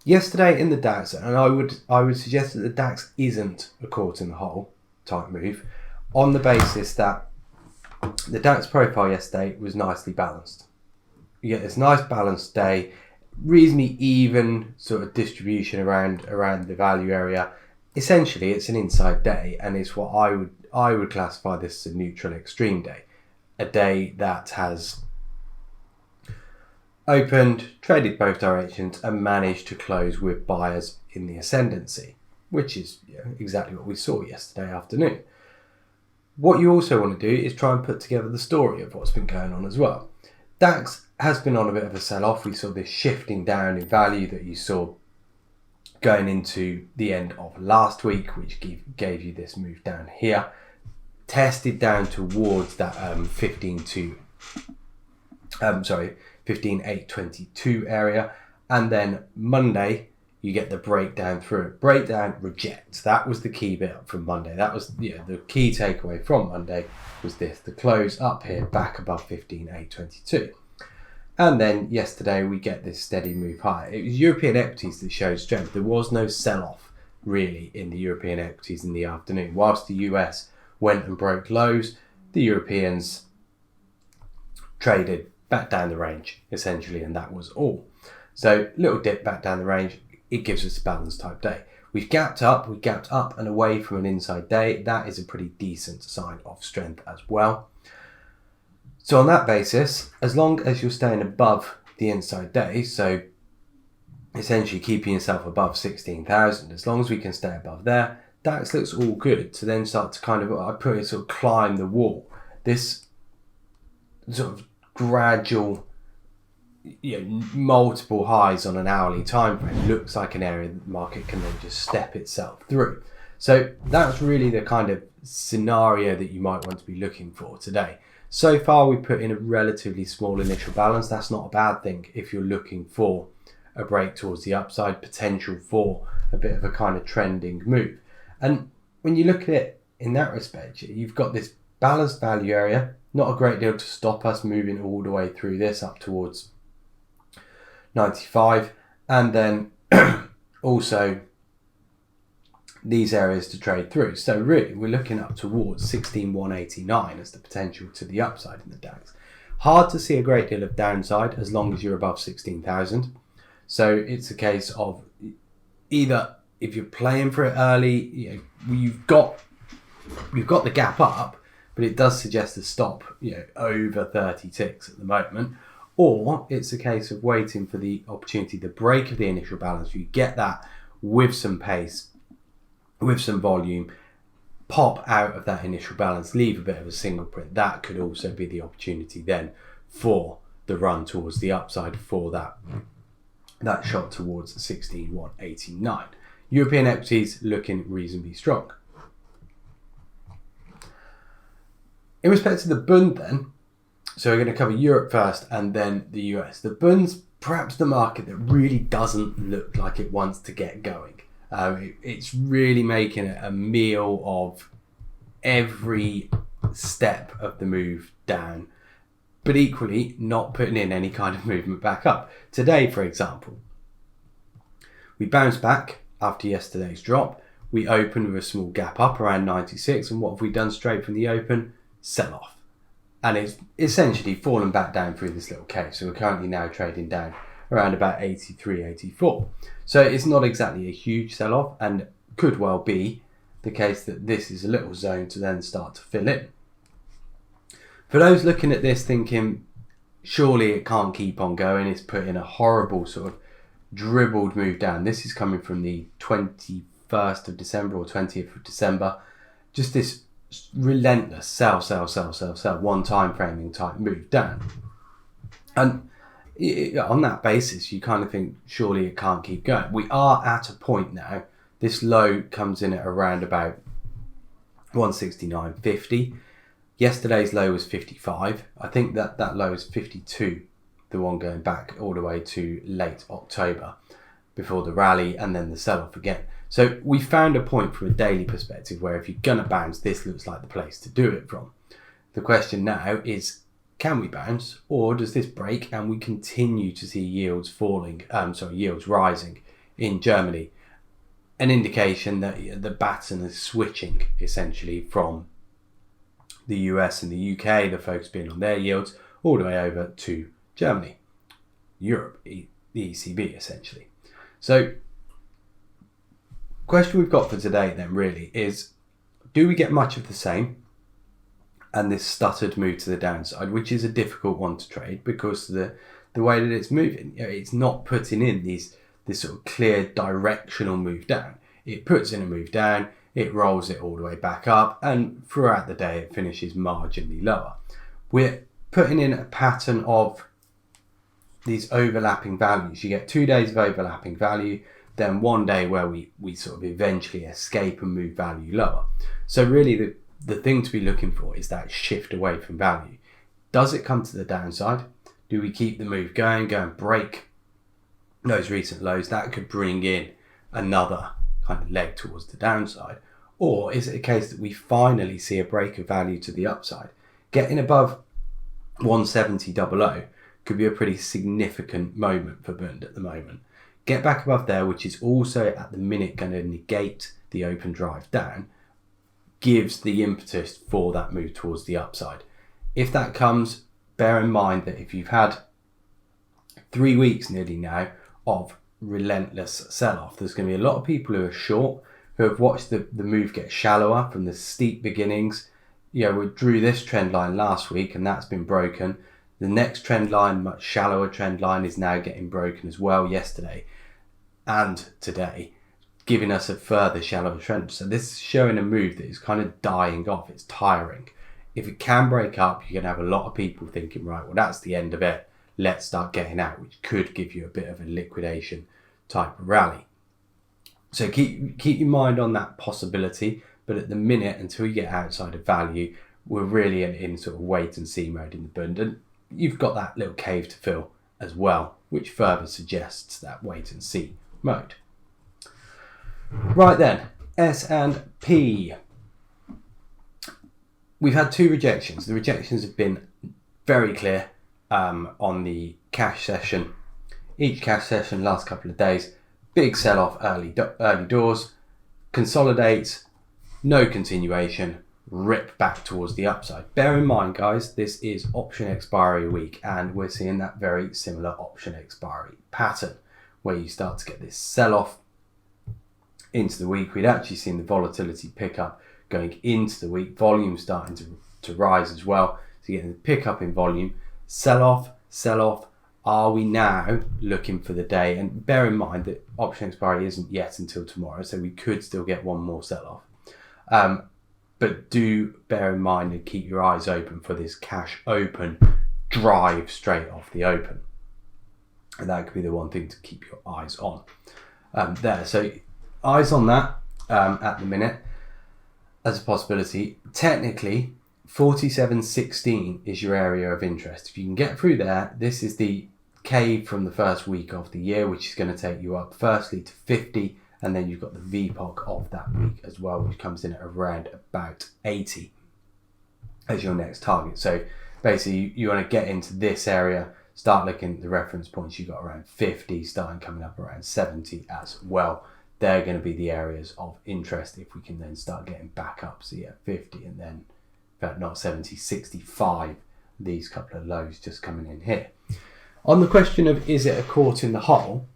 Yesterday in the DAX, and I would suggest that the DAX isn't a caught in the hole type move, on the basis that the DAX profile yesterday was nicely balanced. You get this nice balanced day, reasonably even sort of distribution around the value area. Essentially, it's an inside day, and it's what I would classify this as a neutral extreme day, a day that has opened, traded both directions, and managed to close with buyers in the ascendancy, which is exactly what we saw yesterday afternoon. What you also want to do is try and put together the story of what's been going on as well. DAX has been on a bit of a sell-off. We saw this shifting down in value that you saw going into the end of last week, which gave you this move down here. Tested down towards that 15.822 area, and then Monday you get the breakdown through it. Breakdown, reject. That was the key bit from Monday. That was the key takeaway from Monday was this: the close up here back above 15.822. And then yesterday we get this steady move higher. It was European equities that showed strength. There was no sell-off really in the European equities in the afternoon. Whilst the US went and broke lows, the Europeans traded back down the range essentially, and that was all. So little dip back down the range, it gives us a balanced type day. We gapped up and away from an inside day. That is a pretty decent sign of strength as well. So on that basis, as long as you're staying above the inside day, so essentially keeping yourself above 16,000, as long as we can stay above there, DAX looks all good to then start to kind of, I put it, sort of climb the wall. This sort of gradual, multiple highs on an hourly time frame looks like an area that the market can then just step itself through. So that's really the kind of scenario that you might want to be looking for today. So far, we put in a relatively small initial balance. That's not a bad thing if you're looking for a break towards the upside, potential for a bit of a kind of trending move. And when you look at it in that respect, you've got this balanced value area, not a great deal to stop us moving all the way through this up towards 95, and then also these areas to trade through. So really, we're looking up towards 16,189 as the potential to the upside in the DAX. Hard to see a great deal of downside as long as you're above 16,000. So it's a case of either, if you're playing for it early, you've got the gap up, but it does suggest a stop, over 30 ticks at the moment. Or it's a case of waiting for the opportunity, the break of the initial balance. You get that with some pace, with some volume, pop out of that initial balance, leave a bit of a single print. That could also be the opportunity then for the run towards the upside, for that shot towards 16,189. European equities looking reasonably strong. In respect to the Bund then, so we're going to cover Europe first and then the US. The Bund's perhaps the market that really doesn't look like it wants to get going. It's really making it a meal of every step of the move down, but equally not putting in any kind of movement back up. Today, for example, we bounced back after yesterday's drop. We opened with a small gap up around 96, and what have we done straight from the open? Sell off. And it's essentially fallen back down through this little cave. So we're currently now trading down around about 83, 84. So it's not exactly a huge sell-off, and could well be the case that this is a little zone to then start to fill in. For those looking at this thinking, surely it can't keep on going, it's put in a horrible sort of dribbled move down. This is coming from the 21st of December or 20th of December. Just this relentless sell, one time framing type move down. And on that basis, you kind of think, surely it can't keep going. We are at a point now, this low comes in at around about 169.50. Yesterday's low was 55. I think that low is 52, the one going back all the way to late October before the rally and then the sell-off again. So we found a point from a daily perspective where if you're going to bounce, this looks like the place to do it from. The question now is, can we bounce, or does this break and we continue to see yields rising in Germany. An indication that the baton is switching essentially from the US and the UK, the focus being on their yields, all the way over to Germany, Europe, the ECB essentially. So question we've got for today then really is, do we get much of the same and this stuttered move to the downside, which is a difficult one to trade because the way that it's moving, it's not putting in this sort of clear directional move down. It puts in a move down, it rolls it all the way back up, and throughout the day it finishes marginally lower. We're putting in a pattern of these overlapping values. You get 2 days of overlapping value, then 1 day where we sort of eventually escape and move value lower. So really the thing to be looking for is that shift away from value. Does it come to the downside? Do we keep the move going, go and break those recent lows? That could bring in another kind of leg towards the downside. Or is it a case that we finally see a break of value to the upside? Getting above 170.00 could be a pretty significant moment for Bund at the moment. Get back above there, which is also at the minute going to negate the open drive down, gives the impetus for that move towards the upside. If that comes, bear in mind that if you've had 3 weeks nearly now of relentless sell-off, there's going to be a lot of people who are short, who have watched the move get shallower from the steep beginnings. We drew this trend line last week and that's been broken. The next trend line, much shallower trend line, is now getting broken as well yesterday and today, giving us a further shallower trend. So this is showing a move that is kind of dying off. It's tiring. If it can break up, you're going to have a lot of people thinking, right, well, that's the end of it. Let's start getting out, which could give you a bit of a liquidation type of rally. So keep your mind on that possibility. But at the minute, until you get outside of value, we're really in sort of wait and see mode in the Bund. And you've got that little cave to fill as well, which further suggests that wait and see mode. Right then, S&P. We've had 2 rejections. The rejections have been very clear on the cash session. Each cash session, last couple of days, big sell-off early doors, consolidates, no continuation, rip back towards the upside. Bear in mind, guys, this is option expiry week, and we're seeing that very similar option expiry pattern where you start to get this sell-off into the week. We'd actually seen the volatility pick up going into the week, volume starting to rise as well. So you're getting the pick up in volume, sell off. Are we now looking for the day? And bear in mind that option expiry isn't yet until tomorrow, so we could still get one more sell off. But do bear in mind and keep your eyes open for this cash open drive straight off the open. And that could be the one thing to keep your eyes on there. So eyes on that at the minute as a possibility. Technically, 47.16 is your area of interest. If you can get through there, this is the cave from the first week of the year, which is going to take you up firstly to 50, and then you've got the VPOC of that week as well, which comes in at around about 80 as your next target. So basically you want to get into this area, start looking at the reference points. You've got around 50, starting coming up around 70 as well. They're going to be the areas of interest if we can then start getting back up. So yeah, 50 and then, in fact, not 70, 65, these couple of lows just coming in here. On the question of is it a caught in the hole,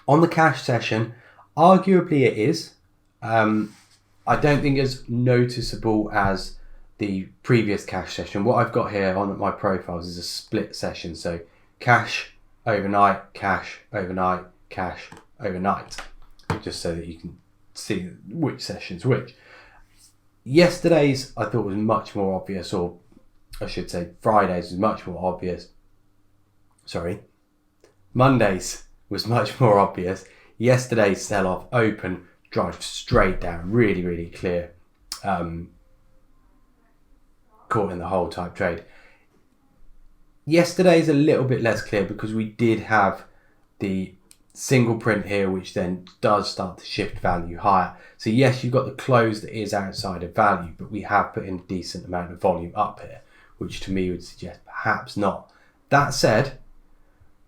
on the cash session, arguably it is. I don't think as noticeable as the previous cash session. What I've got here on my profiles is a split session. So cash overnight, cash overnight, cash overnight, just so that you can see which session's which. Yesterday's I thought was much more obvious, or I should say Friday's was much more obvious. Monday's was much more obvious. Yesterday's sell-off open, drive straight down, really, really clear. Caught in the hole type trade. Yesterday's a little bit less clear because we did have the single print here, which then does start to shift value higher. So yes, you've got the close that is outside of value, but we have put in a decent amount of volume up here, which to me would suggest perhaps not. That said,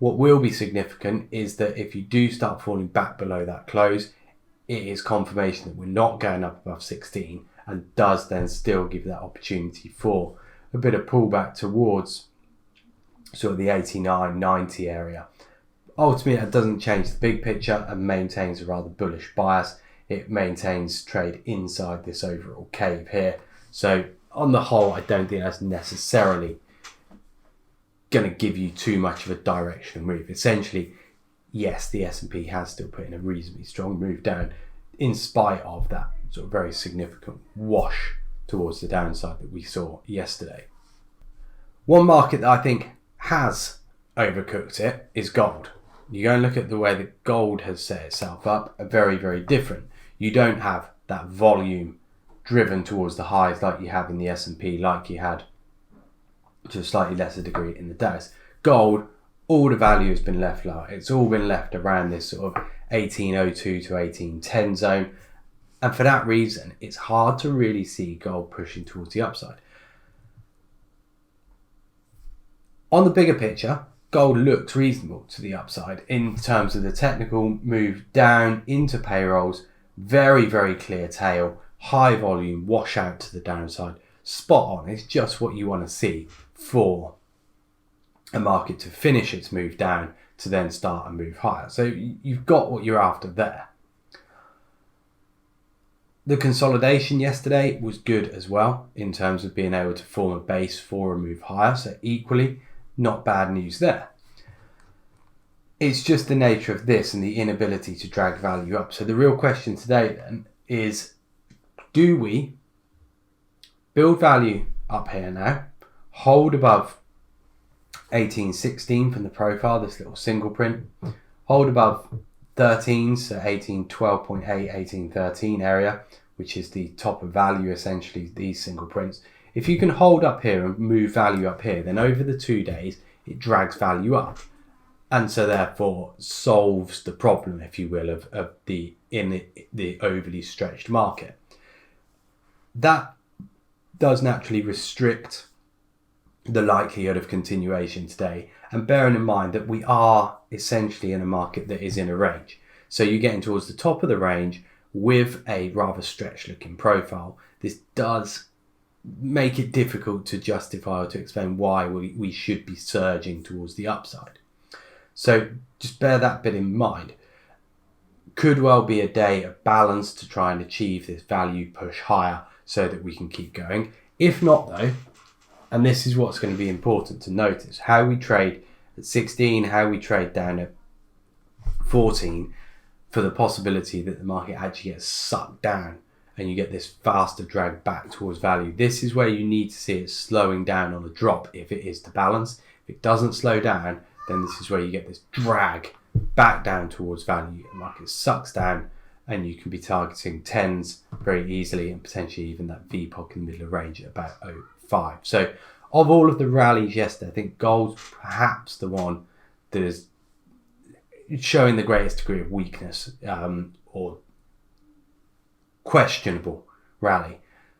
What will be significant is that if you do start falling back below that close, it is confirmation that we're not going up above 16 and does then still give that opportunity for a bit of pullback towards sort of the 89, 90 area. Ultimately, that doesn't change the big picture and maintains a rather bullish bias. It maintains trade inside this overall cave here. So on the whole, I don't think that's necessarily going to give you too much of a directional move. Essentially, yes, the S&P has still put in a reasonably strong move down in spite of that sort of very significant wash towards the downside that we saw yesterday. One market that I think has overcooked it is gold. You go and look at the way that gold has set itself up, are very, very different. You don't have that volume driven towards the highs like you have in the S&P, like you had to a slightly lesser degree in the Dow. Gold, all the value has been left lower. It's all been left around this sort of 1802 to 1810 zone. And for that reason, it's hard to really see gold pushing towards the upside. On the bigger picture, gold looks reasonable to the upside in terms of the technical move down into payrolls. Very, very clear tail, high volume, wash out to the downside. Spot on. It's just what you want to see for a market to finish its move down to then start and move higher. So you've got what you're after there. The consolidation yesterday was good as well in terms of being able to form a base for a move higher. So equally, not bad news there. It's just the nature of this and the inability to drag value up. So the real question today then is, do we build value up here now, hold above 1816 from the profile, this little single print, hold above 13, so 1812.8, 1813 area, which is the top of value, essentially these single prints. If you can hold up here and move value up here, then over the 2 days, it drags value up. And so therefore solves the problem, if you will, of the overly stretched market. That does naturally restrict the likelihood of continuation today. And bearing in mind that we are essentially in a market that is in a range. So you're getting towards the top of the range with a rather stretched looking profile. This does make it difficult to justify or to explain why we should be surging towards the upside. So just bear that bit in mind. Could well be a day of balance to try and achieve this value push higher so that we can keep going. If not though, and this is what's going to be important to notice, how we trade at 16, how we trade down at 14, for the possibility that the market actually gets sucked down and you get this faster drag back towards value. This is where you need to see it slowing down on a drop if it is to balance. If it doesn't slow down, then this is where you get this drag back down towards value. The market sucks down and you can be targeting 10s very easily and potentially even that VPOC in the middle of range at about 0.5. So of all of the rallies yesterday, I think gold's perhaps the one that is showing the greatest degree of weakness or questionable rally.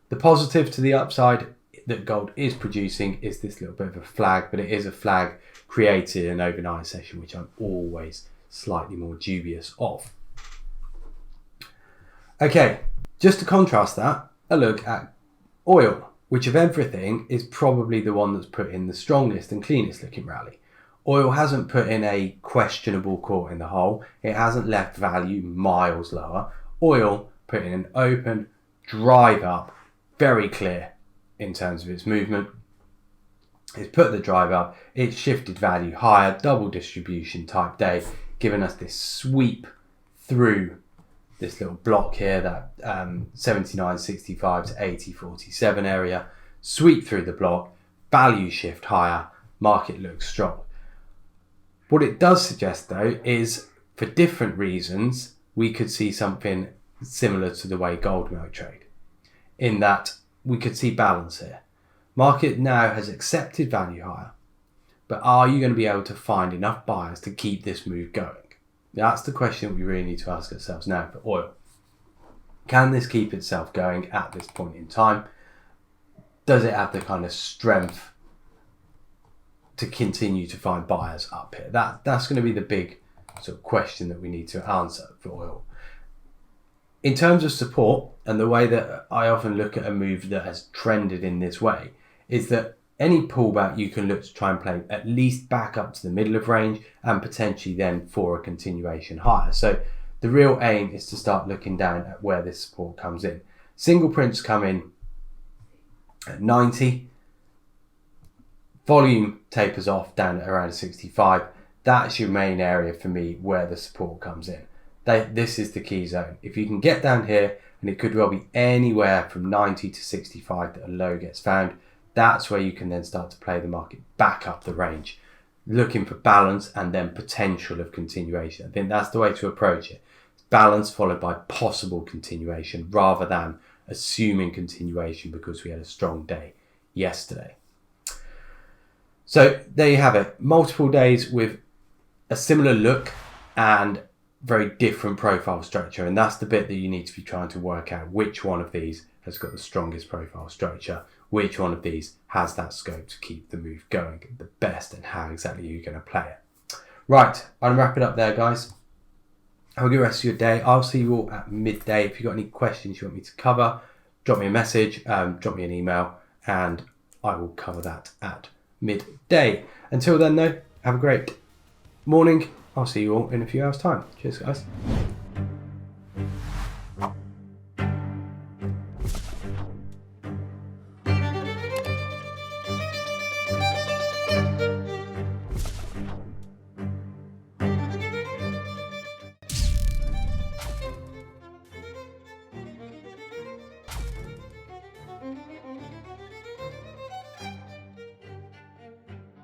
The positive to the upside that gold is producing is this little bit of a flag, but it is a flag created in an overnight session, which I'm always slightly more dubious of. Okay, just to contrast that, a look at oil, which of everything is probably the one that's put in the strongest and cleanest looking rally. Oil hasn't put in a questionable caught in the hole. It hasn't left value miles lower. Oil put in an open drive up, very clear in terms of its movement. It's put the drive up, it's shifted value higher, double distribution type day, giving us this sweep through this little block here, that 79.65 to 80.47 area, sweep through the block, value shift higher, market looks strong. What it does suggest though is, for different reasons, we could see something similar to the way gold might trade, in that we could see balance here. Market now has accepted value higher, but are you going to be able to find enough buyers to keep this move going? That's the question we really need to ask ourselves now for oil. Can this keep itself going at this point in time? Does it have the kind of strength to continue to find buyers up here? That's going to be the big sort of question that we need to answer for oil. In terms of support, and the way that I often look at a move that has trended in this way, is that any pullback you can look to try and play at least back up to the middle of range and potentially then for a continuation higher. So the real aim is to start looking down at where this support comes in. Single prints come in at 90. Volume tapers off down at around 65. That's your main area for me where the support comes in. This is the key zone. If you can get down here, and it could well be anywhere from 90 to 65 that a low gets found, that's where you can then start to play the market back up the range, looking for balance and then potential of continuation. I think that's the way to approach it. Balance followed by possible continuation rather than assuming continuation because we had a strong day yesterday. So there you have it. Multiple days with a similar look and very different profile structure. And that's the bit that you need to be trying to work out which one of these has got the strongest profile structure, which one of these has that scope to keep the move going the best, and how exactly you're going to play it. Right, I'm going to wrap it up there, guys. Have a good rest of your day. I'll see you all at midday. If you've got any questions you want me to cover, drop me a message, drop me an email, and I will cover that at midday. Until then, though, have a great morning. I'll see you all in a few hours' time. Cheers, guys.